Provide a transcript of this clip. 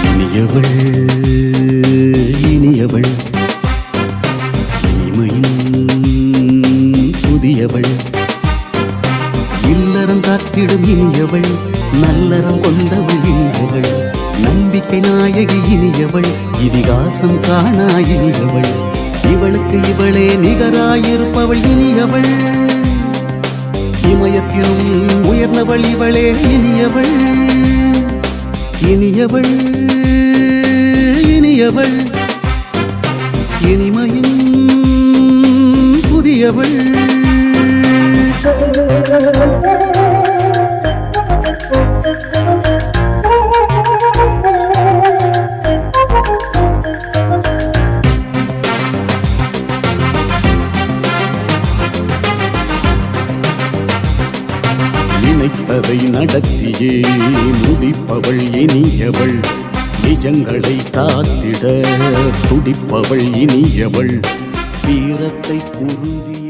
இனியவள் இனியவள் இனிமையின் புதியவள் இல்லறம் காத்திடும் இனியவள் நல்லறம் கொண்டவள் இனியவள் நம்பிக்கை நாயகி இனியவள் இதிகாசம் காணா இனியவள் இவளுக்கு இவளே நிகராயிருப்பவள் இனியவள் இமயத்திலும் உயர்ந்தவள் இவளே இனியவள் இனியவள் இனியவள் இனிமையின் புதியவள் நினைப்பதை நடத்தியே முடிப்பவள் இனியவள் நிஜங்களை காத்திட துடிப்பவள் இனியவள் வீரத்தை உறுதி